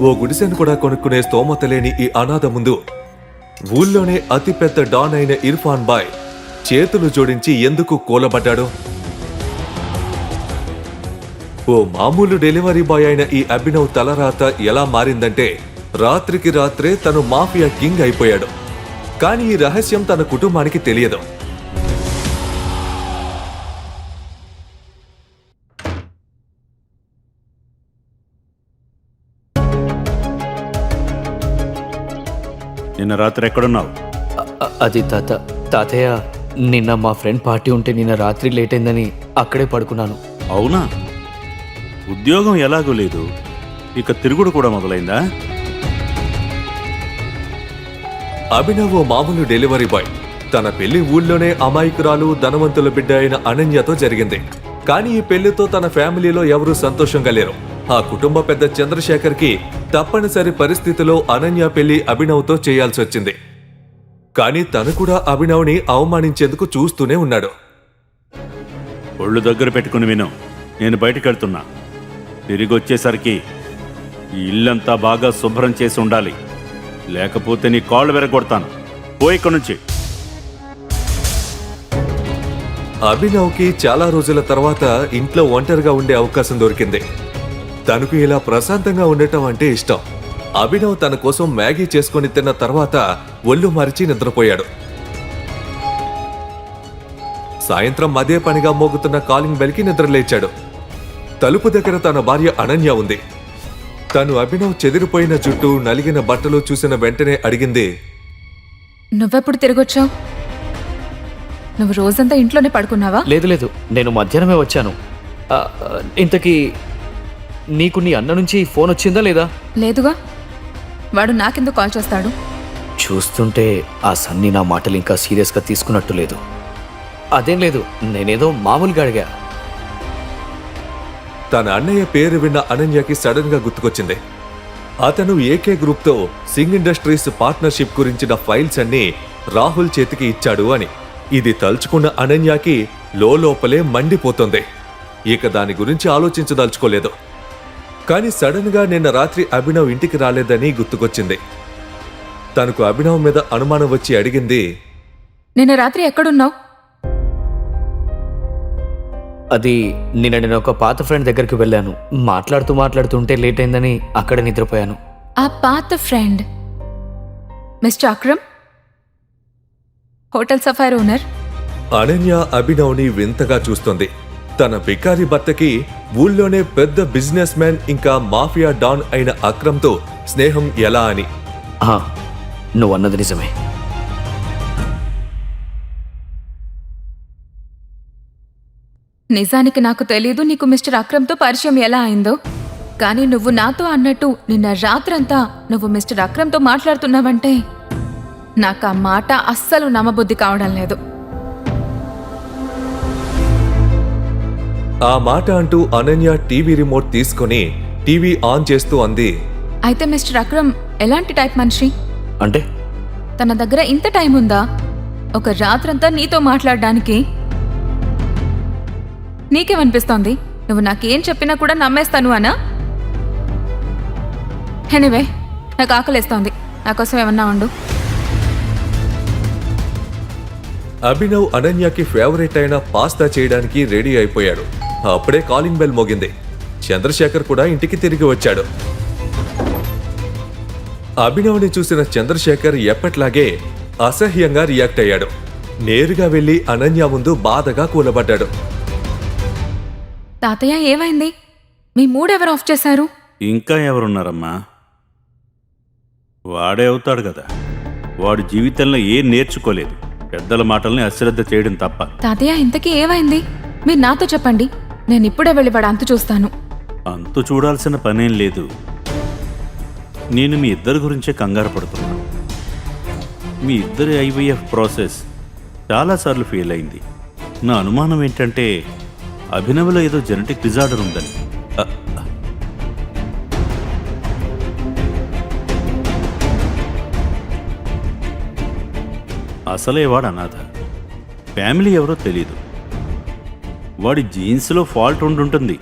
ఓ గుడిసెను కూడా కొనుక్కునే స్తోమత లేని ఈ అనాథ ముందు ఊళ్ళోనే అతిపెద్ద డాన్ అయిన ఇర్ఫాన్ బాయ్ చేతులు జోడించి ఎందుకు కూలబడ్డాడు? ఓ మామూలు డెలివరీ బాయ్ అయిన ఈ అభినవ్ తలరాత ఎలా మారిందంటే రాత్రికి రాత్రే తను మాఫియా కింగ్ అయిపోయాడు. కానీ ఈ రహస్యం తన కుటుంబానికి తెలియదు. నిన్న రాత్రి ఎక్కడున్నావు? అది తాతయ్య, నిన్న మా ఫ్రెండ్ పార్టీ ఉంటే నిన్న రాత్రి లేట్ అయిందని అక్కడే పడుకున్నాను. అవునా? ఉద్యోగం ఎలాగూ లేదు, ఇక తిరుగుడు కూడా మొదలైందా? అభినవ్ ఓ మామూలు డెలివరీ బాయ్. తన పెళ్లి ఊళ్ళోనే అమాయకురాలు ధనవంతుల బిడ్డ అయిన అనన్యతో జరిగింది. కానీ ఈ పెళ్లితో తన ఫ్యామిలీలో ఎవరూ సంతోషంగా లేరు. ఆ కుటుంబ పెద్ద చంద్రశేఖర్ కి తప్పనిసరి పరిస్థితిలో అనన్య పెళ్లి అభినవ్తో చేయాల్సి వచ్చింది. కానీ తను కూడా అభినవ్ని అవమానించేందుకు చూస్తూనే ఉన్నాడు. ఒళ్ళు దగ్గర పెట్టుకుని విను, నేను బయటకెళ్తున్నా. తిరిగి వచ్చేసరికి ఈ ఇల్లంతా బాగా శుభ్రం చేసి ఉండాలి, లేకపోతే నీ కాళ్ళు వెరగొడతాను. పోయి ఇక్కడి నుంచి. అభినవ్కి చాలా రోజుల తర్వాత ఇంట్లో ఒంటరిగా ఉండే అవకాశం దొరికింది. తనకు ఇలా ప్రశాంతంగా ఉండటం అంటే ఇష్టం. అభినవ్ తన కోసం మ్యాగీ చేసుకుని తిన్న తర్వాత ఒళ్ళు మరిచి నిద్రపోయాడు. సాయంత్రం అదే పనిగా మోగుతున్న కాలింగ్ బెల్కి నిద్రలేచాడు. తలుపు దగ్గర తన భార్య అనన్య ఉంది. తను అభినవ్ చెదిరిపోయిన జుట్టు, నలిగిన బట్టలు చూసిన వెంటనే అడిగింది, నువ్వెప్పుడు తిరిగొచ్చావు? నువ్వు రోజంతా ఇంట్లోనే పడుకున్నావా? లేదు లేదు, నేను మధ్యాహ్నమే వచ్చాను. ఇంతకీ నీకు నీ అన్న నుంచి ఫోన్ వచ్చిందా లేదా? లేదుగా. వాడు నాకెందుకు కాల్ చేస్తాడు? చూస్తుంటే ఆ సన్నీ నా మాటలు ఇంకా సీరియస్గా తీసుకున్నట్టు లేదు. అదేం లేదు, నేనేదో మామూలుగా అడిగా. తన అన్నయ్య పేరు విన్న అనన్యకి సడన్ గా గుర్తుకొచ్చింది. అతను ఏకే గ్రూప్ తో సింగ్ ఇండస్ట్రీస్ పార్ట్నర్షిప్ గురించిన ఫైల్స్ అన్ని రాహుల్ చేతికి ఇచ్చాడు అని. ఇది తలుచుకున్న అనన్యకి లోపలే మండిపోతుంది. ఇక దాని గురించి ఆలోచించదలుచుకోలేదు. కానీ సడన్ గా నిన్న రాత్రి అభినవ్ ఇంటికి రాలేదని గుర్తుకొచ్చింది. తనకు అభినవ్ మీద అనుమానం వచ్చి అడిగింది, నిన్న రాత్రి ఎక్కడున్నావు? అది నేను ఒక పాత ఫ్రెండ్ దగ్గరికి వెళ్ళాను. మాట్లాడుతుంటే లేట్ అయిందని అక్కడ నిద్రపోయాను. ఆ పాత friend mister Akram, hotel Sapphire owner. Ananya అభినవ్ని వింతగా చూస్తుంది. తన బికారి భర్తకి ఊళ్ళోనే పెద్ద బిజినెస్ మ్యాన్ ఇంకా మాఫియా డాన్ అయిన అక్రమ్తో స్నేహం ఎలా అని. నువ్వన్నది నిజమే. నిజానికి నాకు తెలీదు నీకు మిస్టర్ అక్రమ్తో పరిచయం ఎలా అయిందో. కానీ నువ్వు నాతో అన్నట్టు నిన్న రాత్రంతా నువ్వు మిస్టర్ అక్రమ్తో మాట్లాడుతున్నావంటే నాకు ఆ మాట అస్సలు నమ్మబుద్ధి కావడం లేదు. ఆ మాట అంటూ అనన్య టీవీ రిమోట్ తీసుకుని టీవీ ఆన్ చేస్తూ అంది, అయితే మిస్టర్ అక్రమ్ ఎలాంటి టైప్ మనిషి? అంటే తన దగ్గర ఇంత టైం ఉందా ఒక రాత్రంతా నీతో మాట్లాడడానికి? నీకేమనిపిస్తోంది? నువ్వు నాకేం చెప్పినా కూడా నమ్మేస్తాను అనా? ఎనీవే, నాకు ఆకలేస్తోంది. నాకోసం ఏమన్నా ఉండు. అభినవ్ అనన్యకి ఫేవరెట్ అయిన పాస్తా చేయడానికి రెడీ అయిపోయాడు. అప్పుడే కాలింగ్ బెల్ మోగింది. చంద్రశేఖర్ కూడా ఇంటికి తిరిగి వచ్చాడు. అభినవ్ని చూసిన చంద్రశేఖర్ ఎప్పట్లాగే అసహ్యంగా రియాక్ట్ అయ్యాడు. నేరుగా వెళ్లి అనన్య ముందు బాధగా కూలబడ్డాడు. తాతయ్య, ఏమైంది? మీ మూడెవరు ఆఫ్ చేశారు? ఇంకా ఎవరున్నారమ్మా? వాడే అవుతాడు కదా. వాడు జీవితంలో ఏం నేర్చుకోలేదు, పెద్దల మాటల్ని అశ్రద్ధ చేయడం తప్ప. తాతయ్య, ఇంతకీ ఏమైంది? మీరు నాతో చెప్పండి. నేను ఇప్పుడే వెళ్ళి వాడు అంతు చూస్తాను. అంతు చూడాల్సిన పనేం లేదు. నేను మీ ఇద్దరి గురించే కంగారు పడుతున్నాను. మీ ఇద్దరి ఐవీఎఫ్ ప్రాసెస్ చాలాసార్లు ఫెయిల్ అయింది. నా అనుమానం ఏంటంటే అభినవ్లో ఏదో జెనెటిక్ డిజార్డర్ ఉందని. అసలే వాడు అనాథ. ఫ్యామిలీ ఎవరో తెలీదు. వాడి జీన్స్లో ఫాల్ట్ ఉండుంటుంది.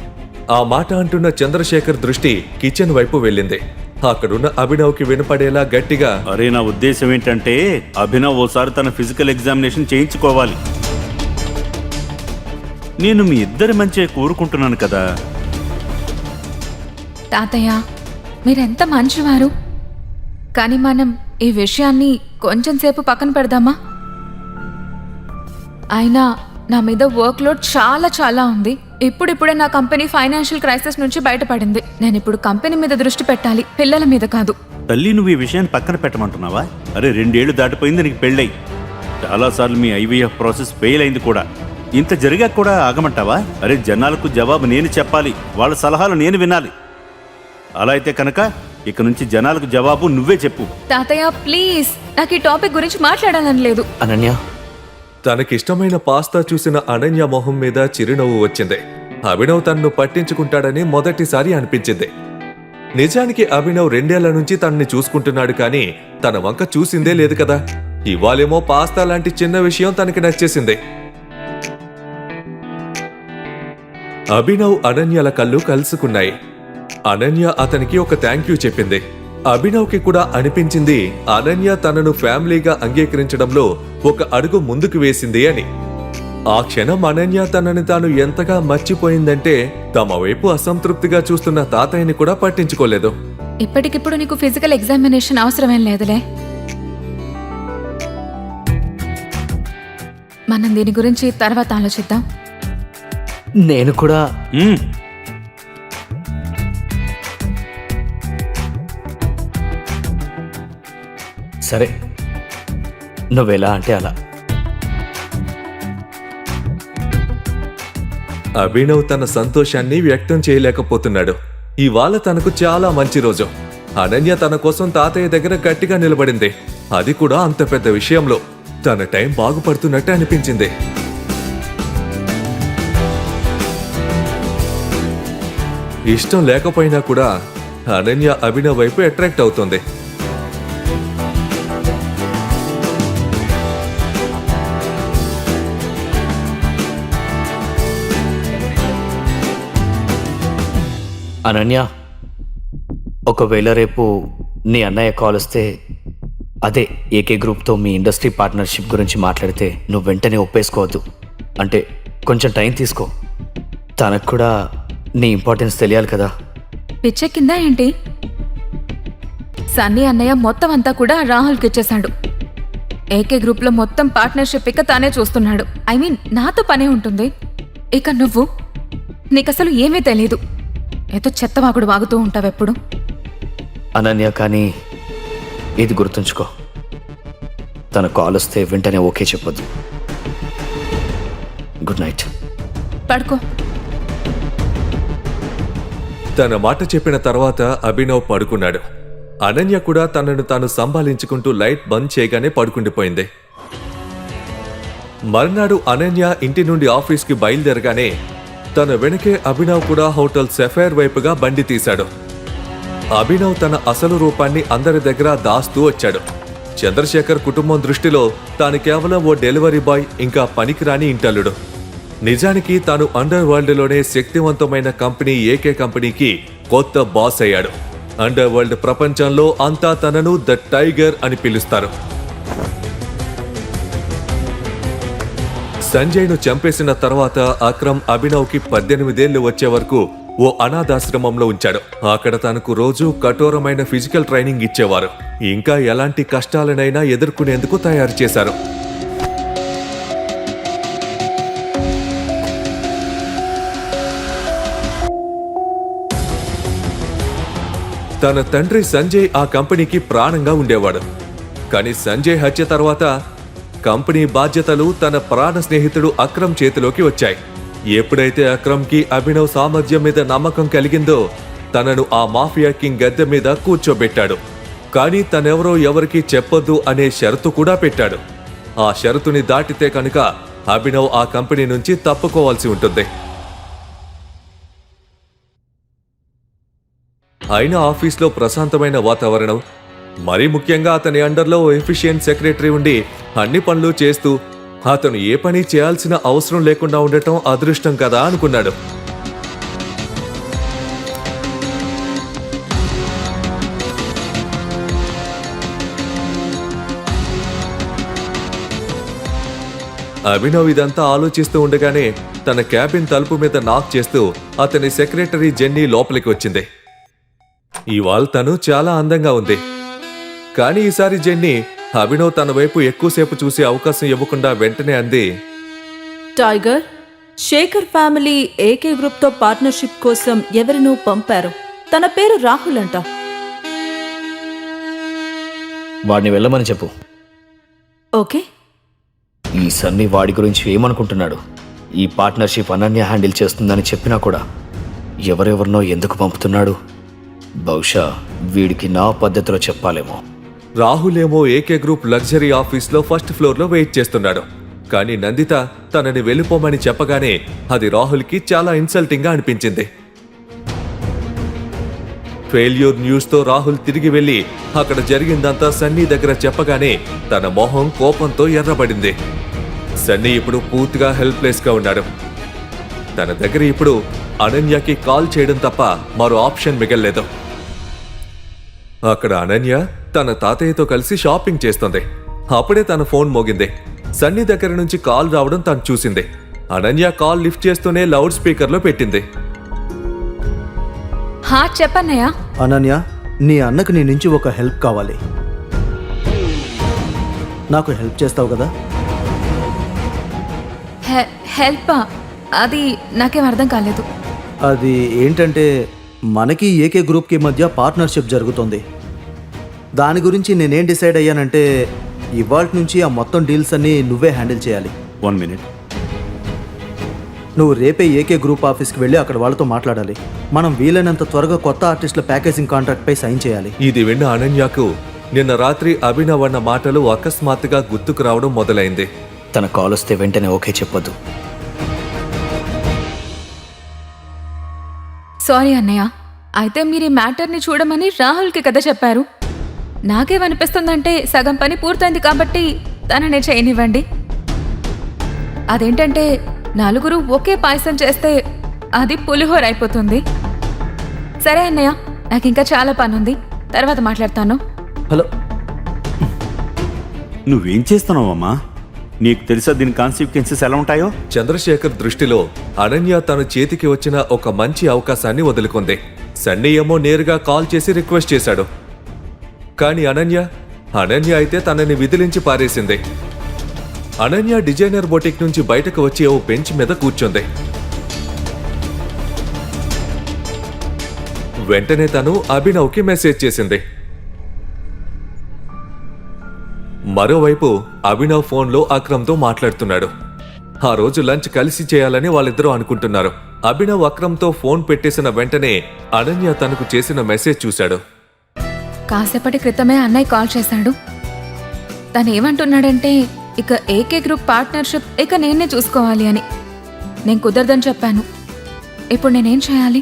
ఆ మాట అంటున్న చంద్రశేఖర్ దృష్టి కిచెన్ వైపు వెళ్ళింది. అక్కడున్న అభినవ్కి వినపడేలా గట్టిగా, అరే నా ఉద్దేశం ఏంటంటే అభినవ్ ఓసారి తన ఫిజికల్ ఎగ్జామినేషన్ చేయించుకోవాలి. నేను మీ ఇద్దరి మంచిగా కోరుకుంటున్నాను కదా. తాతయ్య మీరెంత మంచివారు. కానీ మనం ఈ విషయాన్ని కొంచెం సేపు పక్కన పెడదామా? అయినా నా మీద వర్క్ లోడ్ చాలా చాలా ఉంది. ఇప్పుడిప్పుడే నా కంపెనీ ఫైనాన్షియల్ క్రైసిస్ నుంచి బయటపడింది. నేను ఇప్పుడు కంపెనీ మీద దృష్టి పెట్టాలి, పిల్లల మీద కాదు. తల్లి, నువ్వు ఈ విషయాన్ని పక్కన పెట్టమంటున్నావా? అరే 2 ఏళ్లు దాటిపోయింది నీకు పెళ్ళై. చాలాసార్లు మీ ఐవీఎఫ్ ప్రాసెస్ ఫెయిల్ అయింది కూడా. ఇంత జరిగా కూడా ఆగమంటావా? అరే జనాలకు జవాబు నేను చెప్పాలి, వాళ్ళ సలహాలు నేను వినాలి. అలా అయితే కనుక ఇక నుంచి జనాలకు జవాబు నువ్వే చెప్పు. తాతయ్య ప్లీజ్, నాకు ఈ టాపిక్ గురించి మాట్లాడాలని లేదు. అనన్య, తనకిష్టమైన పాస్తా చూసిన అనన్య మొహం మీద చిరునవ్వు వచ్చింది. అభినవ్ తనను పట్టించుకుంటాడని మొదటిసారి అనిపించింది. నిజానికి అభినవ్ 2 ఏళ్ల నుంచి తనని చూసుకుంటున్నాడు, కానీ తన వంక చూసిందే లేదు కదా. ఇవాళేమో పాస్తా లాంటి చిన్న విషయం తనకి నచ్చేసింది. అభినవ్ అనన్యల కళ్ళు కలుసుకున్నాయి. అనన్య అతనికి ఒక థ్యాంక్ యూ చెప్పింది. అభినవ్కి కూడా అనిపించింది అనన్య తనను ఫ్యామిలీగా అంగీకరించడంలో ఒక అడుగు ముందుకు వేసింది అని. ఆ క్షణం అనన్య తనని తాను ఎంతగా మర్చిపోయిందంటే తమ వైపు అసంతృప్తిగా చూస్తున్న తాతయ్యని కూడా పట్టించుకోలేదు. ఇప్పటికిప్పుడు నీకు ఫిజికల్ ఎగ్జామినేషన్ అవసరమేం లేదులే. మనం దీని గురించి తర్వాత ఆలోచిద్దాం. నేను కూడా సరే, నువ్వెలా అంటే అలా. అభినవ్ తన సంతోషాన్ని వ్యక్తం చేయలేకపోతున్నాడు. ఇవాళ తనకు చాలా మంచి రోజు. అనన్య తన కోసం తాతయ్య దగ్గర గట్టిగా నిలబడింది. అది కూడా అంత పెద్ద విషయంలో. తన టైం బాగుపడుతున్నట్టు అనిపించింది. ఇష్టం లేకపోయినా కూడా అనన్య అభినవ్ వైపు అట్రాక్ట్ అవుతుంది. అనన్య, ఒకవేళ రేపు నీ అన్నయ్య కాల్ వస్తే, అదే ఏకే గ్రూప్తో మీ ఇండస్ట్రీ పార్ట్నర్షిప్ గురించి మాట్లాడితే నువ్వు వెంటనే ఒప్పేసుకోవద్దు. అంటే కొంచెం టైం తీసుకో. తనకు కూడా నీ ఇంపార్టెన్స్ తెలియాలి కదా. పిచ్చెక్కిందా ఏంటి? సన్నీ అన్నయ్య మొత్తం అంతా కూడా రాహుల్కి ఇచ్చేశాడు. ఏకే గ్రూప్లో మొత్తం పార్ట్నర్షిప్ ఇక తానే చూస్తున్నాడు. ఐ మీన్ నాతో పనే ఉంటుంది. ఇక నువ్వు, నీకసలు ఏమీ తెలీదు. ఏదో చెత్తవాగుడు వాగుతూ ఉంటావెప్పుడు. అనన్య, కానీ ఇది గుర్తుంచుకో, తన కాల్ వస్తే వెంటనే ఓకే చెప్పొద్దు. Good night. పడుకో. తన మాట చెప్పిన తర్వాత అభినవ్ పడుకున్నాడు. అనన్య కూడా తనను తాను సంభాళించుకుంటూ లైట్ బంద్ చేయగానే పడుకుండిపోయింది. మర్నాడు అనన్య ఇంటి నుండి ఆఫీస్కి బయలుదేరగానే తన వెనకే అభినవ్ కూడా హోటల్ సెఫైర్ వైపుగా బండి తీశాడు. అభినవ్ తన అసలు రూపాన్ని అందరి దగ్గర దాస్తూ వచ్చాడు. చంద్రశేఖర్ కుటుంబం దృష్టిలో తాను కేవలం ఓ డెలివరీ బాయ్, ఇంకా పనికిరాని ఇంటల్లుడు. నిజానికి తాను అండర్ వరల్డ్లోనే శక్తివంతమైన కంపెనీ ఏకే కంపెనీకి కొత్త బాస్ అయ్యాడు. అండర్ వరల్డ్ ప్రపంచంలో అంతా తనను ద టైగర్ అని పిలుస్తారు. సంజయ్ను చంపేసిన తర్వాత అక్రమ్ అభినవ్కి 18 ఏళ్లు వచ్చే వరకు ఓ అనాథాశ్రమంలో ఉంచాడు. అక్కడ తనకు రోజు కఠోరమైన ఫిజికల్ ట్రైనింగ్ ఇచ్చేవారు. ఇంకా ఎలాంటి కష్టాలనైనా ఎదుర్కొనేందుకు తయారు చేశారు. తన తండ్రి సంజయ్ ఆ కంపెనీకి ప్రాణంగా ఉండేవాడు. కానీ సంజయ్ హత్య తర్వాత కంపెనీ బాధ్యతలు తన ప్రాణ స్నేహితుడు అక్రమ్ చేతిలోకి వచ్చాయి. ఎప్పుడైతే అక్రమ్కి అభినవ్ సామర్థ్యం మీద నమ్మకం కలిగిందో తనను ఆ మాఫియా కింగ్ గద్దె మీద కూర్చోబెట్టాడు. కానీ తనెవరో ఎవరికీ చెప్పొద్దు అనే షరతు కూడా పెట్టాడు. ఆ షరతుని దాటితే కనుక అభినవ్ ఆ కంపెనీ నుంచి తప్పుకోవాల్సి ఉంటుంది. అయినా ఆఫీస్లో ప్రశాంతమైన వాతావరణం, మరీ ముఖ్యంగా అతని అండర్లో ఎఫిషియెంట్ సెక్రటరీ ఉండి అన్ని పనులు చేస్తూ అతను ఏ పని చేయాల్సిన అవసరం లేకుండా ఉండటం అదృష్టం కదా అనుకున్నాడు. అభినవ్ ఇదంతా ఆలోచిస్తూ ఉండగానే తన క్యాబిన్ తలుపు మీద నాక్ చేస్తూ అతని సెక్రటరీ జెన్నీ లోపలికి వచ్చింది. ఇవాళ తను చాలా అందంగా ఉంది. కానీ ఈసారి జెన్నీ అభినవ్ తన వైపు ఎక్కువసేపు చూసే అవకాశం ఇవ్వకుండా వెంటనే అంది, టైగర్, శేఖర్ ఫ్యామిలీ ఏకే గ్రూప్తో పార్ట్నర్షిప్ కోసం ఎవరినో పంపారు. తన పేరు రాహుల్ అంట. వాడిని వెళ్ళమని చెప్పు. ఓకే. ఈ సన్నీ వాడి గురించి ఏమనుకుంటున్నాడు? ఈ పార్ట్నర్షిప్ అనన్య హ్యాండిల్ చేస్తుందని చెప్పినా కూడా ఎవరెవరినో ఎందుకు పంపుతున్నాడు? బహుశా వీడికి నా పద్ధతిలో చెప్పాలేమో. రాహుల్ ఏమో ఏకే గ్రూప్ లగ్జరీ ఆఫీస్లో ఫస్ట్ ఫ్లోర్లో వెయిట్ చేస్తున్నాడు. కానీ నందిత తనని వెళ్ళిపోమని చెప్పగానే అది రాహుల్కి చాలా ఇన్సల్టింగ్గా అనిపించింది. ఫెయిల్యూర్ న్యూస్తో రాహుల్ తిరిగి వెళ్ళి అక్కడ జరిగిందంతా సన్నీ దగ్గర చెప్పగానే తన మొహం కోపంతో ఎర్రబడింది. సన్నీ ఇప్పుడు పూర్తిగా హెల్ప్లెస్గా ఉన్నాడు. తన దగ్గర ఇప్పుడు అనన్యకి కాల్ చేయడం తప్ప మరో ఆప్షన్ మిగల్లేదు. అక్కడ అనన్య తన తాతయ్యతో కలిసి షాపింగ్ చేస్తుంది. అప్పుడే తన ఫోన్ మోగింది. సన్నీ దగ్గర నుంచి కాల్ రావడం తను చూసింది. అనన్య కాల్ లిఫ్ట్ చేస్తూనే లౌడ్ స్పీకర్లో పెట్టింది. హా చెప్పన్నయ్యా. అనన్య, నీ అన్నకు నీ నుంచి ఒక హెల్ప్ కావాలి. నాకు హెల్ప్ చేస్తావు కదా? హెల్పా? అది నాకేం అర్థం కాలేదు. అది ఏంటంటే మనకి ఏకే గ్రూప్కి మధ్య పార్ట్నర్షిప్ జరుగుతుంది. దాని గురించి నేనేం డిసైడ్ అయ్యానంటే ఇవాళ నుంచి ఆ మొత్తం డీల్స్ అన్నీ నువ్వే హ్యాండిల్ చేయాలి. 1 minute. నువ్వు రేపే ఏకే గ్రూప్ ఆఫీస్కి వెళ్ళి అక్కడ వాళ్ళతో మాట్లాడాలి. మనం వీలైనంత త్వరగా కొత్త ఆర్టిస్టుల ప్యాకేజింగ్ కాంట్రాక్ట్పై సైన్ చేయాలి. ఇది విన్న అనన్యకు నిన్న రాత్రి అభినవ్ అన్న మాటలు అకస్మాత్తుగా గుర్తుకు రావడం మొదలైంది. తన కాల్ వస్తే వెంటనే ఓకే చెప్పొద్దు. సారీ అన్నయ్య. అయితే మీరు ఈ మ్యాటర్ని చూడమని రాహుల్కి కదా చెప్పారు. నాకేమనిపిస్తుందంటే సగం పని పూర్తయింది కాబట్టి తననే చేయనివ్వండి. అదేంటంటే నలుగురు ఒకే పాయసం చేస్తే అది పులిహోర అయిపోతుంది. సరే అన్నయ్య, నాకు ఇంకా చాలా పని ఉంది, తర్వాత మాట్లాడతాను. హలో, నువ్వేం చేస్తున్నావమ్మా? నీకు తెలుసా దీని కాన్సిక్వెన్సెస్ ఎలా ఉంటాయో? చంద్రశేఖర్ దృష్టిలో అనన్య తన చేతికి వచ్చిన ఒక మంచి అవకాశాన్ని వదులుకుంది. సన్నీ ఏమో నేరుగా కాల్ చేసి రిక్వెస్ట్ చేశాడు. కానీ అనన్య అయితే తనని విదిలించి పారేసింది. అనన్య డిజైనర్ బొటిక్ నుంచి బయటకు వచ్చి ఓ బెంచ్ మీద కూర్చుంది. వెంటనే తను అభినవ్కి మెసేజ్ చేసింది. మరోవైపు అభినవ్ ఫోన్లో అక్రమ్తో మాట్లాడుతున్నాడు. ఆ రోజు లంచ్ కలిసి చేయాలని వాళ్ళిద్దరూ అనుకుంటున్నారు. అభినవ్ అక్రమ్తో ఫోన్ పెట్టేసిన వెంటనే అనన్య తనకు చేసిన మెసేజ్ చూశాడు. కాసేపటి క్రితమే అన్నయ్య కాల్ చేశాడు. తను ఏమంటున్నాడంటే ఇక ఏకే గ్రూప్ పార్ట్నర్షిప్ ఇక నేనే చూసుకోవాలి అని. నేను కుదరదని చెప్పాను. ఇప్పుడు నేనేం చేయాలి?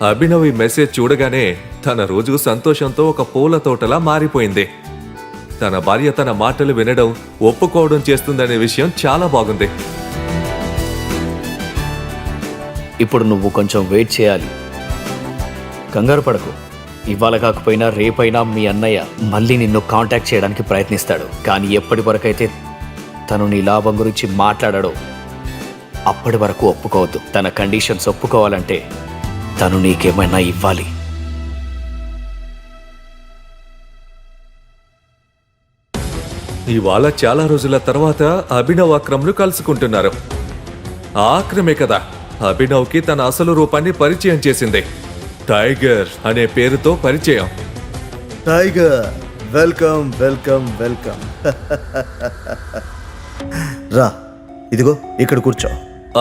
అభినవ్ ఈ మెసేజ్ చూడగానే తన రోజు సంతోషంతో ఒక పూల తోటలా మారిపోయింది. తన భార్య తన మాటలు వినడం, ఒప్పుకోవడం చేస్తుందనే విషయం చాలా బాగుంది. ఇప్పుడు నువ్వు కొంచెం వెయిట్ చేయాలి. కంగారు పడకు. ఇవాళ కాకపోయినా రేపైనా మీ అన్నయ్య మళ్ళీ నిన్ను కాంటాక్ట్ చేయడానికి ప్రయత్నిస్తాడు. కానీ ఎప్పటి వరకైతే తను నీ లాభం గురించి మాట్లాడాడో అప్పటి వరకు ఒప్పుకోవద్దు. తన కండిషన్స్ ఒప్పుకోవాలంటే తను నీకేమైనా ఇవ్వాలి. ఇవాళ చాలా రోజుల తర్వాత అభినవ్ అక్రమ్లు కలుసుకుంటున్నారు. ఆ అక్రమే కదా అభినవ్కి తన అసలు రూపాన్ని పరిచయం చేసింది. టైగర్ అనే పేరుతో పరిచయం. Tiger, welcome welcome welcome. రా, ఇదిగో ఇక్కడ కూర్చో.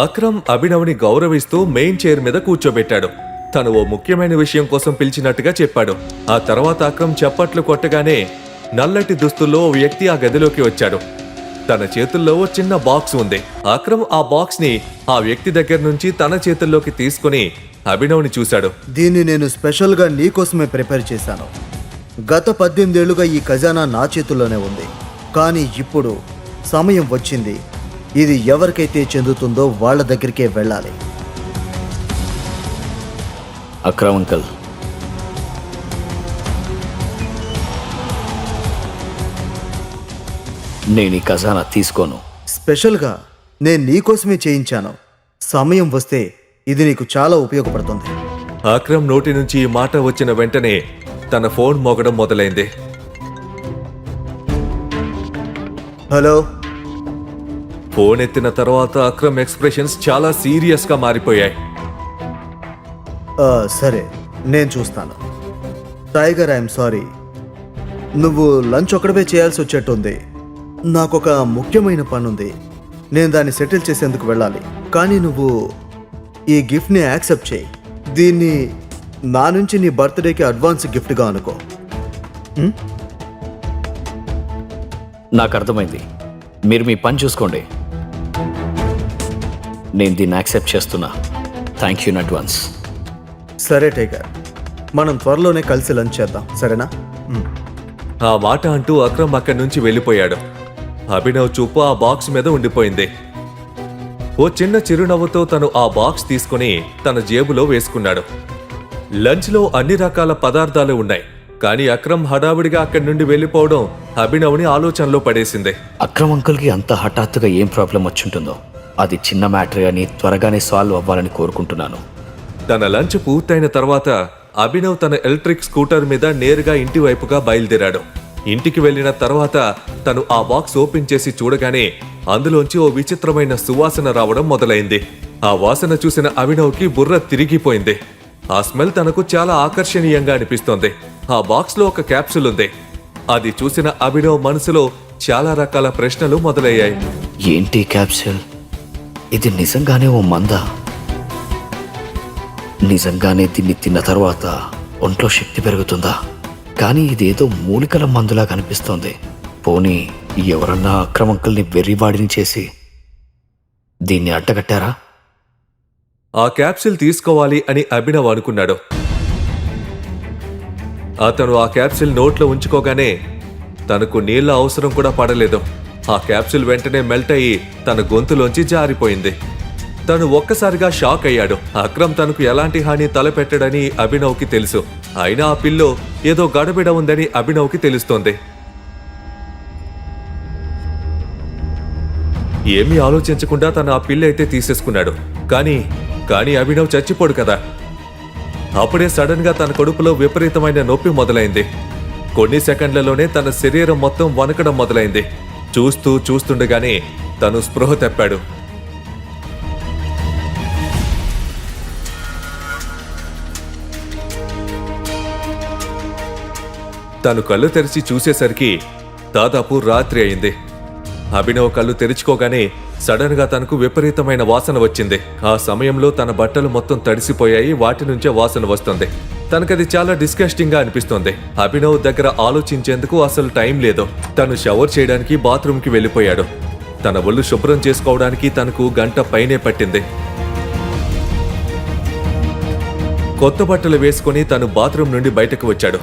అక్రమ్ అభినవ్ని గౌరవిస్తూ మెయిన్ చైర్ మీద కూర్చోబెట్టాడు. తను ఓ ముఖ్యమైన విషయం కోసం పిలిచినట్టుగా చెప్పాడు. ఆ తర్వాత అక్రమ్ చప్పట్లు కొట్టగానే నల్లటి దుస్తుల్లో ఓ వ్యక్తి ఆ గదిలోకి వచ్చాడు. తన చేతుల్లో ఓ చిన్న బాక్స్ ఉంది. అక్రమ్ ఆ బాక్స్ ని ఆ వ్యక్తి దగ్గర నుంచి తన చేతుల్లోకి తీసుకుని అభినవ్ని చూశాడు. దీన్ని నేను స్పెషల్గా నీకోసమే ప్రిపేర్ చేశాను. గత 18 ఏళ్లుగా ఈ ఖజానా నా చేతుల్లోనే ఉంది. కానీ ఇప్పుడు సమయం వచ్చింది. ఇది ఎవరికైతే చెందుతుందో వాళ్ళ దగ్గరికే వెళ్ళాలి. అక్రమ్ అంకల్, నేను ఈ ఖజానా తీసుకోను. స్పెషల్గా నేను నీకోసమే చేయించాను. సమయం వస్తే ఇది నీకు చాలా ఉపయోగపడుతుంది. అక్రమ్ నోటి నుంచి ఈ మాట వచ్చిన వెంటనే తన ఫోన్ మోగడం మొదలైంది. హలో. ఫోన్ ఎత్తిన తర్వాత అక్రమ్ ఎక్స్ప్రెషన్స్ చాలా సీరియస్ గా మారిపోయాయి. సరే, నేను చూస్తాను. Tiger, I'm sorry. నువ్వు లంచ్ ఒక్కడవే చేయాల్సి వచ్చేట్టుంది. నాకొక ముఖ్యమైన పని ఉంది. నేను దాన్ని సెటిల్ చేసేందుకు వెళ్ళాలి. కానీ నువ్వు ఈ గిఫ్ట్ని యాక్సెప్ట్ చేయి. దీన్ని నా నుంచి నీ బర్త్డేకి అడ్వాన్స్ గిఫ్ట్గా అనుకో. నాకు అర్థమైంది. మీరు మీ పని చూసుకోండి. నేను దీన్ని యాక్సెప్ట్ చేస్తున్నా. Thank you in advance. సరే టైగర్, మనం త్వరలోనే కలిసి లంచ్ చేద్దాం, సరేనా? ఆ మాట అంటూ అక్రమ్ అక్కడి నుంచి వెళ్ళిపోయాడు. అభినవ్ చూపు ఆ బాక్స్ మీద ఉండిపోయింది. ఓ చిన్న చిరునవ్వుతో తను ఆ బాక్స్ తీసుకుని తన జేబులో వేసుకున్నాడు. లంచ్లో అన్ని రకాల పదార్థాలు ఉన్నాయి. కానీ అక్రమ్ హడావిడిగా అక్కడి నుండి వెళ్ళిపోవడం అభినవ్ని ఆలోచనలో పడేసింది. అక్రమ్ అంకుల్కి అంత హఠాత్తుగా ఏం ప్రాబ్లం వచ్చుంటుందో. అది చిన్న మ్యాటర్ అని త్వరగానే సాల్వ్ అవ్వాలని కోరుకుంటున్నాను. తన లంచ్ పూర్తయిన తర్వాత అభినవ్ తన ఎలక్ట్రిక్ స్కూటర్ మీద నేరుగా ఇంటి వైపుగా బయలుదేరాడు. ఇంటికి వెళ్లిన తర్వాత తను ఆ బాక్స్ ఓపెన్ చేసి చూడగానే అందులోంచి ఓ విచిత్రమైన సువాసన రావడం మొదలైంది. ఆ వాసన చూసిన అభినవ్కి బుర్ర తిరిగిపోయింది. ఆ స్మెల్ తనకు చాలా ఆకర్షణీయంగా అనిపిస్తోంది. ఆ బాక్స్ లో ఒక క్యాప్సూల్ ఉంది. అది చూసిన అభినవ్ మనసులో చాలా రకాల ప్రశ్నలు మొదలయ్యాయి. ఏంటి క్యాప్సూల్? ఇది నిజంగానే ఓ మందా? నిజంగానే దీన్ని తిన్న తర్వాత ఒంట్లో శక్తి పెరుగుతుందా? కానీ ఇదేదో మూలికల మందులా కనిపిస్తోంది. పోనీ ఎవరన్నా అక్రమ్ అంకుల్ని వెర్రివాడిని చేసి దీన్ని అడ్డగట్టారా? ఆ క్యాప్సూల్ తీసుకోవాలి అని అభినవ్ అనుకున్నాడు. అతను ఆ క్యాప్సూల్ నోట్లో ఉంచుకోగానే తనకు నీళ్ల అవసరం కూడా పడలేదు. ఆ క్యాప్సూల్ వెంటనే మెల్ట్ అయ్యి తన గొంతులోంచి జారిపోయింది. తను ఒక్కసారిగా షాక్ అయ్యాడు. అక్రమ్ తనకు ఎలాంటి హాని తలపెట్టడని అభినవ్కి తెలుసు. అయినా ఆ పిల్లో ఏదో గడబిడ ఉందని అభినవ్కి తెలుస్తోంది. ఏమీ ఆలోచించకుండా తను ఆ పిల్ల అయితే తీసేసుకున్నాడు. కానీ అభినవ్ చచ్చిపోడు కదా. అప్పుడే సడన్ గా తన కడుపులో విపరీతమైన నొప్పి మొదలైంది. కొన్ని సెకండ్లలోనే తన శరీరం మొత్తం వణకడం మొదలైంది. చూస్తుండగానే తను స్పృహ తప్పాడు. తను కళ్ళు తెరిచి చూసేసరికి దాదాపు రాత్రి అయింది. అభినవ్ కళ్ళు తెరుచుకోగానే సడన్ గా తనకు విపరీతమైన వాసన వచ్చింది. ఆ సమయంలో తన బట్టలు మొత్తం తడిసిపోయాయి. వాటి నుంచే వాసన వస్తుంది. తనకది చాలా డిస్గస్టింగ్ గా అనిపిస్తోంది. అభినవ్ దగ్గర ఆలోచించేందుకు అసలు టైం లేదు. తను షవర్ చేయడానికి బాత్రూంకి వెళ్ళిపోయాడు. తన ఒళ్ళు శుభ్రం చేసుకోవడానికి తనకు గంట పైనే పట్టింది. కొత్త బట్టలు వేసుకుని తను బాత్రూం నుండి బయటకు వచ్చాడు.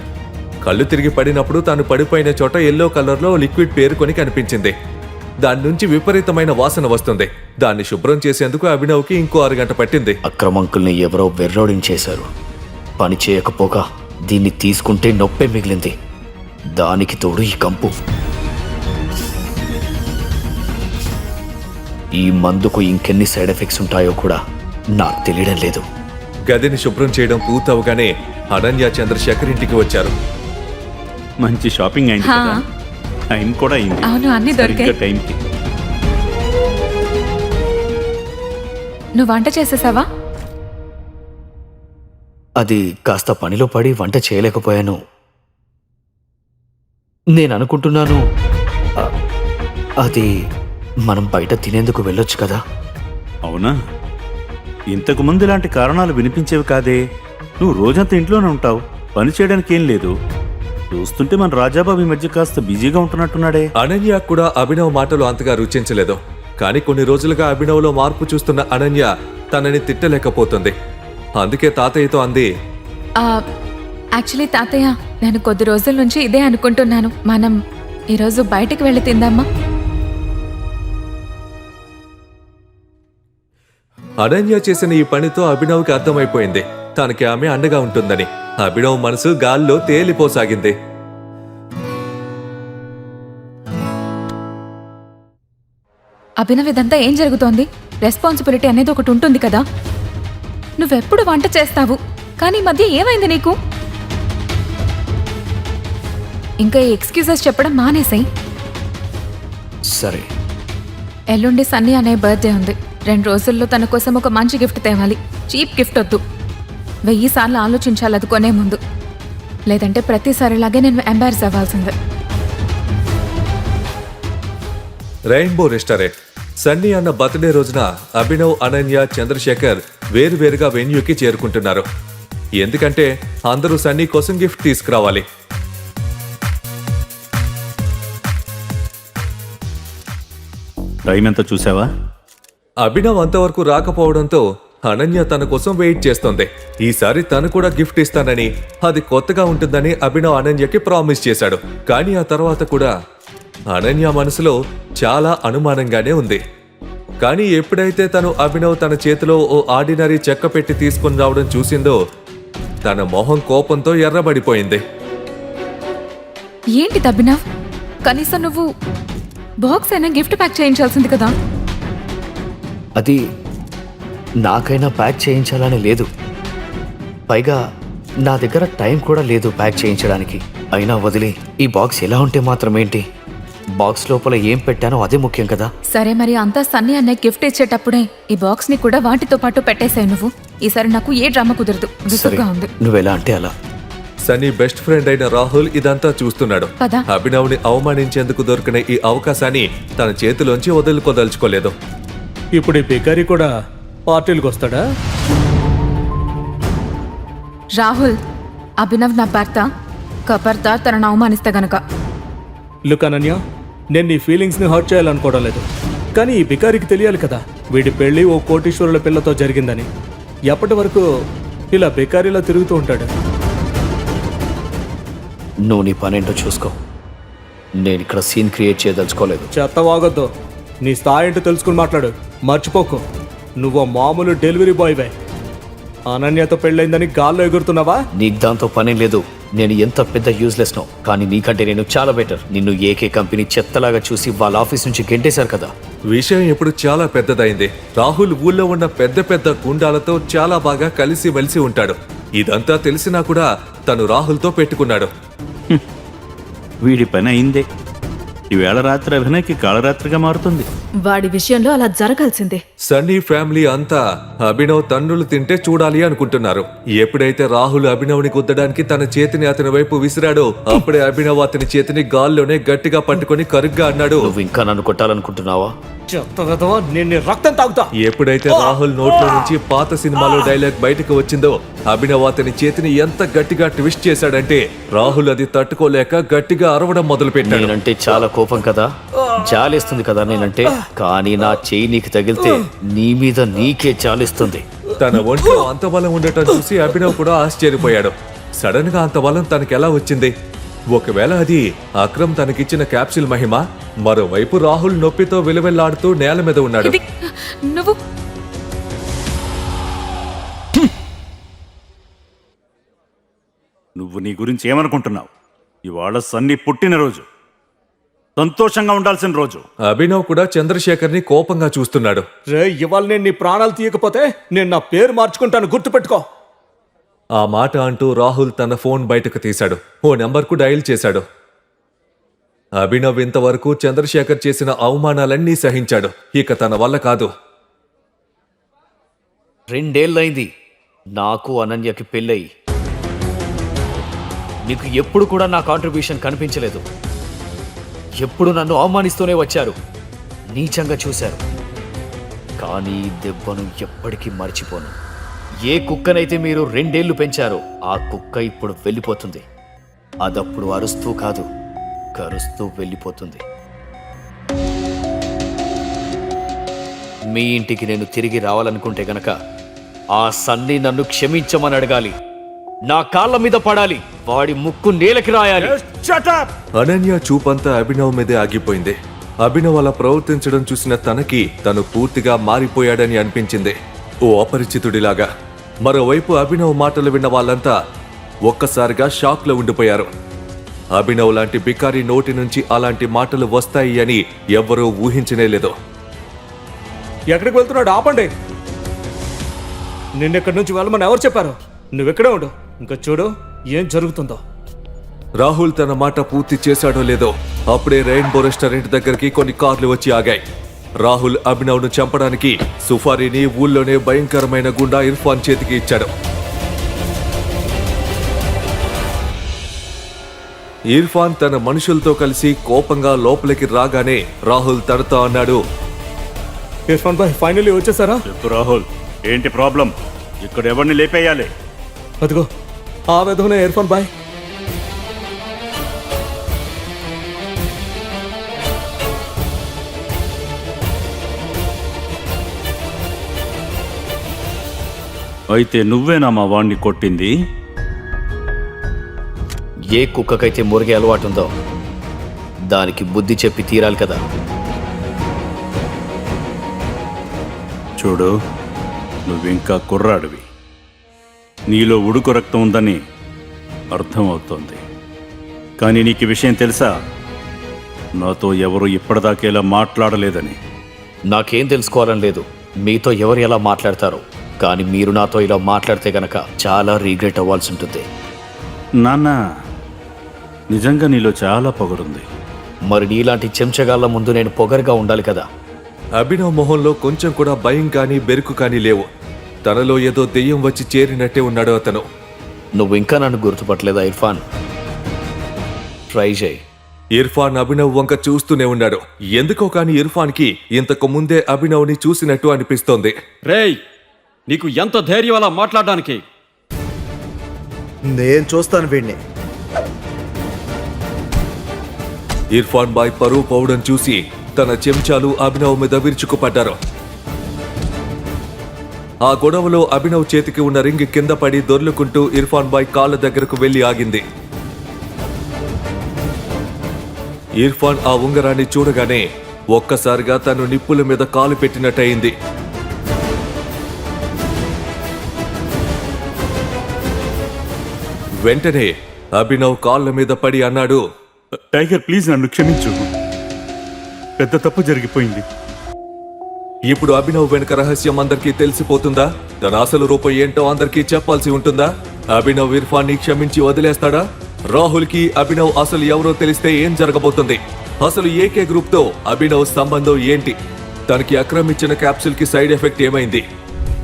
కళ్ళు తిరిగి పడినప్పుడు తాను పడిపోయిన చోట ఎల్లో కలర్లో లిక్విడ్ పేరుకొని కనిపించింది. దాని నుంచి విపరీతమైన వాసన వస్తుంది. దాన్ని శుభ్రం చేసేందుకు అభినవ్కి ఇంకో 6 గంట పట్టింది. అక్రమ్ అంకుల్ని ఎవరో వెర్రోడించేశారు. పని చేయకపోగా దీన్ని తీసుకుంటే నొప్పే మిగిలింది. దానికి తోడు ఈ కంపు. ఈ మందుకు ఇంకెన్ని సైడ్ ఎఫెక్ట్స్ ఉంటాయో కూడా నాకు తెలియడం లేదు. గదిని శుభ్రం చేయడం పూర్తవగానే అనన్య చంద్రశేఖర్ ఇంటికి వచ్చారు. మంచి షాపింగ్ అయింది హా. కదా. టైం కూడా అయింది. అవును, అన్నీ దొరికాయి. సరిగ్గా టైంకి. నువ్వు వంట చేసేసావా? అది కాస్త పనిలో పడి వంట చేయలేకపోయాను. నేను అనుకుంటున్నాను అది మనం బయట తినేందుకు వెళ్ళొచ్చు కదా. అవునా? ఇంతకు ముందు ఇలాంటి కారణాలు వినిపించేవి కాదే. నువ్వు రోజంతా ఇంట్లోనే ఉంటావు. పని చేయడానికి ఏం లేదు. చూస్తుంటే మన రాజాబాబు ఈ మధ్య కాస్త బిజీగా ఉంటున్నట్టున్నాడే. అనన్య కూడా అభినవ్ మాటలు అంతగా రుచించలేదు. కానీ కొన్ని రోజులుగా అభినవ్లో మార్పు చూస్తున్న అనన్య తనని తిట్టలేకపోతుంది. అందుకే తాతయ్యతో అంది, యాక్చువల్లీ తాతయ్య, నేను కొద్ది రోజుల నుంచి ఇదే అనుకుంటున్నాను. మనం ఈరోజు బయటికి వెళ్ళి తిందామా? అనన్య చేసిన ఈ పనితో అభినవ్కి అర్థమైపోయింది తనకి ఆమె అండగా ఉంటుందని. అభినవ్ మనసు గాల్లో తేలిపోసాగింది. అభినవ్ ఇదంతా ఏం జరుగుతోంది? రెస్పాన్సిబిలిటీ అనేది ఒకటి ఉంటుంది కదా. నువ్వెప్పుడు వంట చేస్తావు, కానీ ఈ మధ్య ఏమైంది నీకు? ఇంకా ఈ ఎక్స్క్యూజెస్ చెప్పడం మానేసాయి. సరే, ఎల్లుండి సన్నీ అనే బర్త్డే ఉంది. 2 రోజుల్లో తన కోసం ఒక మంచి గిఫ్ట్ తేవాలి. చీప్ గిఫ్ట్ వద్దు. 1000 సార్లు ఆలోచించాలి అది కొనే ముందు. లేదంటే ప్రతిసారిలాగే నేను ఎంబారస్ అవ్వాల్సిందే. Rainbow restaurant. సన్నీ అన్న బర్త్డే రోజున అభినవ్, అనన్య, చంద్రశేఖర్ వేరువేరుగా వెన్యూకి చేరుకుంటున్నారు. ఎందుకంటే అందరూ సన్నీ కోసం గిఫ్ట్ తీసుకురావాలి. టైం ఎంత చూసావా? అభినవ్ అంతవరకు రాకపోవడంతో అనన్య తన కోసం వెయిట్ చేస్తోంది. ఈసారి తను కూడా గిఫ్ట్ ఇస్తానని, అది కొత్తగా ఉంటుందని అభినవ్ అనన్యకి ప్రామిస్ చేశాడు. కానీ ఆ తర్వాత కూడా అనన్య మనసులో చాలా అనుమానంగానే ఉంది. కానీ ఎప్పుడైతే తను అభినవ్ తన చేతిలో ఓ ఆర్డినరీ చెక్క పెట్టి తీసుకుని రావడం చూసిందో తన మొహం కోపంతో ఎర్రబడిపోయింది. ఏంటి అభినవ్? కనీసం నువ్వు బాక్స్ అయినా గిఫ్ట్ ప్యాక్ చేయించాల్సింది కదా. అది నాకైనా ప్యాక్ చేయించాలని లేదు. పైగా నా దగ్గర టైం కూడా లేదు ప్యాక్ చేయించడానికి. అయినా వదిలి, ఈ బాక్స్ ఎలా ఉంటే మాత్రం ఏంటి? బాక్స్ లోపల ఏం పెట్టానో అదే ముఖ్యం కదా. సరే, మరి అంతా సన్నీ అన్నయ్య గిఫ్ట్ ఇచ్చేటప్పుడే ఈ బాక్స్ ని కూడా వాటితో పాటు పెట్టేశావు నువ్వు. ఈసారి నాకు ఏ డ్రామా కుదరదు. సరే, విసుగ్గా ఉంది. నువ్వెలా అంటే అలా. సన్నీ బెస్ట్ ఫ్రెండ్ అయిన రాహుల్ ఇదంతా చూస్తున్నాడు. పద. అభినవ్ని అవమానించేందుకు దొరికిన ఈ అవకాశాన్ని తన చేతిలోంచి వదులుకోదలుచుకోలేదు. ఇప్పుడు ఈ బికారి కూడా పార్టీలకు వస్తాడా? రాహుల్, అభినవ్ నా భర్త. కబర్దార్ తనను అవమానిస్తే గనక. లుక్ అనన్య, నేను నీ ఫీలింగ్స్ని హర్ట్ చేయాలనుకోవడం లేదు. కానీ ఈ బికారికి తెలియాలి కదా వీడి పెళ్లి ఓ కోటీశ్వరుల పిల్లతో జరిగిందని. ఎప్పటి వరకు ఇలా బికారిలా తిరుగుతూ ఉంటాడు? నువ్వు నీ పనేంటో చూసుకో. నేను ఇక్కడ సీన్ క్రియేట్ చేయదలుచుకోలేదు. చెత్త వాగొద్దు. నీ స్థాయి ఏంటో తెలుసుకుని మాట్లాడు. మర్చిపోకు, నువ్వు మామూలు డెలివరీ బాయ్వే. అనన్యతో పెళ్ళైందని గాల్లో ఎగురుతున్నావా? నీకు దాంతో పనేం లేదు. నేను ఎంత పెద్ద యూజ్లెస్ నో, కానీ నీకంటే నేను చాలా బెటర్. నిన్ను ఏకే కంపెనీ చెత్తలాగా చూసి వాళ్ళ ఆఫీస్ నుంచి గెంటేశారు కదా. విషయం ఇప్పుడు చాలా పెద్దదైంది. రాహుల్ ఊళ్ళో ఉన్న పెద్ద పెద్ద గుండాలతో చాలా బాగా కలిసి మెలిసి ఉంటాడు. ఇదంతా తెలిసినా కూడా తను రాహుల్తో పెట్టుకున్నాడు. వీడి పని అయిందే. ఈవేళ రాత్రి అభినయ్కి కాళరాత్రిగా మారుతుంది. వాడి విషయంలో అలా జరగాల్సిందే. సన్నీ ఫ్యామిలీ అంతా అభినవ్ తన్నులు తింటే చూడాలి అనుకుంటున్నారు. ఎప్పుడైతే రాహుల్ అభినవ్ని గుద్దడానికి తన చేతిని అతని వైపు విసిరాడో అప్పుడే అభినవ్ అతని చేతిని గాల్లోనే గట్టిగా పట్టుకొని కరుగ్గా అన్నాడు. నువ్వు ఇంకా నన్ను కొట్టాలనుకుంటున్నావా? చెత్త వెధవా, నేను నీ రక్తం తాగుతా. ఎప్పుడైతే రాహుల్ నోట్లో నుంచి పాత సినిమాలో డైలాగ్ బయటకు వచ్చిందో అభినవ్ అతని చేతిని ఎంత గట్టిగా ట్విస్ట్ చేశాడంటే రాహుల్ అది తట్టుకోలేక గట్టిగా అరవడం మొదలుపెట్టాడు. నేనంటే చాలా కోపం కదా, జాలేస్తుంది కదా నేనంటే. కానీ నా చెయ్యి నీకు తగిలితే నీ మీద నీకే జాలిస్తుంది. తన ఒంట్లో అంత బలం ఉండటం చూసి అభినవ్ కూడా ఆశ్చర్యపోయాడు. సడన్ గా అంత బలం తనకెలా వచ్చింది? ఒకవేళ అది అక్రమ్ తనకిచ్చిన క్యాప్సిల్ మహిమ? మరోవైపు రాహుల్ నొప్పితో విలువెల్లాడుతూ నేల మీద ఉన్నాడు. ఇది నువ్వు నువ్వు నీ గురించి ఏమనుకుంటున్నావు? ఇవాళ సన్నీ పుట్టినరోజు, సంతోషంగా ఉండాల్సిన రోజు. అభినవ్ కూడా చంద్రశేఖర్ ని కోపంగా చూస్తున్నాడు. రే, ఇవాళ నేను నీ ప్రాణాలు తీయకపోతే నేను నా పేరు మార్చుకుంటాను, గుర్తుపెట్టుకో. ఆ మాట అంటూ రాహుల్ తన ఫోన్ బయటకు తీశాడు. ఓ నెంబర్కు డయల్ చేశాడు. అభినవ్ ఇంతవరకు చంద్రశేఖర్ చేసిన అవమానాలన్నీ సహించాడు. ఇక తన వల్ల కాదు. 2 ఏళ్ళైంది నాకు అనన్యకి పెళ్ళయి. నీకు ఎప్పుడు కూడా నా కాంట్రిబ్యూషన్ కనిపించలేదు. ఎప్పుడు నన్ను అవమానిస్తూనే వచ్చారు, నీచంగా చూశారు. కానీ ఈ దెబ్బను ఎప్పటికీ మర్చిపోను. ఏ కుక్కనైతే మీరు 2 ఏళ్లు పెంచారో ఆ కుక్క ఇప్పుడు వెళ్ళిపోతుంది. అదప్పుడు అరుస్తూ కాదు, కరుస్తూ వెళ్ళిపోతుంది. మీ ఇంటికి నేను తిరిగి రావాలనుకుంటే గనక ఆ సన్నీ నన్ను క్షమించమని అడగాలి. నా కాళ్ళ మీద పడాలి, వాడి ముక్కు నేలకి రాయాలి. అనన్య చూపంతా అభినవ్ మీదే ఆగిపోయింది. అభినవ్ అలా ప్రవర్తించడం చూసిన తనకి తను పూర్తిగా మారిపోయాడని అనిపించింది, ఓ అపరిచితుడిలాగా. మరోవైపు అభినవ్ మాటలు విన్న వాళ్ళంతా ఒక్కసారిగా షాక్ లో ఉండిపోయారు. అభినవ్ లాంటి బికారి నోటి నుంచి అలాంటి మాటలు వస్తాయి అని ఎవ్వరూ ఊహించనే లేదు. ఎక్కడికి వెళ్తున్నాడు? ఆపండి. నిన్నెక్కడి నుంచి వెళ్ళమని ఎవరు చెప్పారు? నువ్వెక్కడే ఉండు. ఇంకా చూడు ఏం జరుగుతుందో. రాహుల్ తన మాట పూర్తి చేశాడో లేదో అప్పుడే రెయిన్బో రెస్టారెంట్ దగ్గరికి కొన్ని కార్లు వచ్చి ఆగాయి. రాహుల్ అభినవ్ను చంపడానికి సుఫారీని ఊళ్ళోనే భయంకరమైన గుండా ఇర్ఫాన్ చేతికి ఇచ్చాడు. ఇర్ఫాన్ తన మనుషులతో కలిసి కోపంగా లోపలికి రాగానే రాహుల్ తనతో అన్నాడు, ఇర్ఫాన్ భాయ్ ఫైనల్లీ వచ్చేసారా? చెప్పు రాహుల్, ఏంటి ప్రాబ్లం? ఇక్కడ ఎవరిని లేపేయాలి? అదిగో ఆ విధంగా ఇర్ఫాన్ భాయ్. అయితే నువ్వేనా మా వాణ్ణి కొట్టింది? ఏ కుక్కకైతే మురిగే అలవాటు ఉందో దానికి బుద్ధి చెప్పి తీరాలి కదా. చూడు, నువ్వింకా కుర్రాడివి. నీలో ఉడుకు రక్తం ఉందని అర్థమవుతోంది. కానీ నీకు ఈ విషయం తెలుసా? నాతో ఎవరు ఇప్పటిదాకేలా మాట్లాడలేదని. నాకేం తెలుసుకోవాలని లేదు మీతో ఎవరు ఎలా మాట్లాడతారో, కానీ మీరు నాతో ఇలా మాట్లాడితే గనక చాలా రీగ్రెట్ అవ్వాల్సి ఉంటుంది. నాన్న, నిజంగా నీలో చాలా పొగరుంది. మరి నీలాంటి చెంచగాళ్ళ ముందు నేను పొగరుగా ఉండాలి కదా. అభినవ్ మొహంలో కొంచెం కూడా భయం కానీ బెరుకు కానీ లేవు. తనలో ఏదో దెయ్యం వచ్చి చేరినట్టే ఉన్నాడు అతను. నువ్వు ఇంకా నన్ను గుర్తుపట్టలేదా ఇర్ఫాన్? ట్రై చేయి. ఇర్ఫాన్ అభినవ్ వంక చూస్తూనే ఉన్నాడు. ఎందుకో కానీ ఇర్ఫాన్కి ఇంతకు ముందే అభినవ్ని చూసినట్టు అనిపిస్తోంది. రేయ్, నీకు ఎంత ధైర్యం అలా మాట్లాడడానికి? నేను చూస్తాను వీడిని. ఇర్ఫాన్ బాయ్ పరువు పోవడం చూసి తన చెంచాలు అభినవ్ మీద విరుచుకుపడ్డారు. ఆ గొడవలో అభినవ్ చేతికి ఉన్న రింగ్ కింద పడి దొర్లుకుంటూ ఇర్ఫాన్ బాయ్ కాళ్ళ దగ్గరకు వెళ్లి ఆగింది. ఇర్ఫాన్ ఆ ఉంగరాన్ని చూడగానే ఒక్కసారిగా తను నిప్పుల మీద కాలు పెట్టినట్టయింది. వెంటనే అభినవ్ కాళ్ళ మీద పడి అన్నాడు, టైగర్, ప్లీజ్ నన్ను క్షమించు. పెద్ద తప్పు జరిగిపోయింది. ఇప్పుడు అభినవ్ వెనుక రహస్యం అందరికీ తెలిసిపోతుందా? తన అసలు రూపం ఏంటో అందరికీ చెప్పాల్సి ఉంటుందా? అభినవ్ ఇర్ఫాన్ ని క్షమించి వదిలేస్తాడా? రాహుల్ కి అభినవ్ అసలు ఎవరో తెలిస్తే ఏం జరగబోతుంది? అసలు ఏకే గ్రూప్ తో అభినవ్ సంబంధం ఏంటి? తనకి అక్రమ్ ఇచ్చిన క్యాప్సూల్ కి సైడ్ ఎఫెక్ట్ ఏమైంది?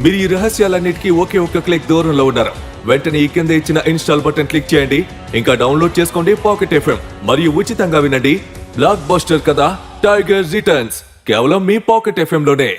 మీరు ఈ రహస్యాలన్నిటికీ ఒకే ఒక్క క్లిక్ దూరంలో ఉన్నారు. వెంటనే ఈ కింద ఇచ్చిన ఇన్స్టాల్ బటన్ క్లిక్ చేయండి. ఇంకా డౌన్లోడ్ చేసుకోండి పాకెట్ ఎఫ్ఎం మరియు ఉచితంగా వినండి బ్లాక్ బస్టర్ కదా టైగర్ రిటర్న్స్ కేవలం మీ పాకెట్ ఎఫ్ఎం లోనే.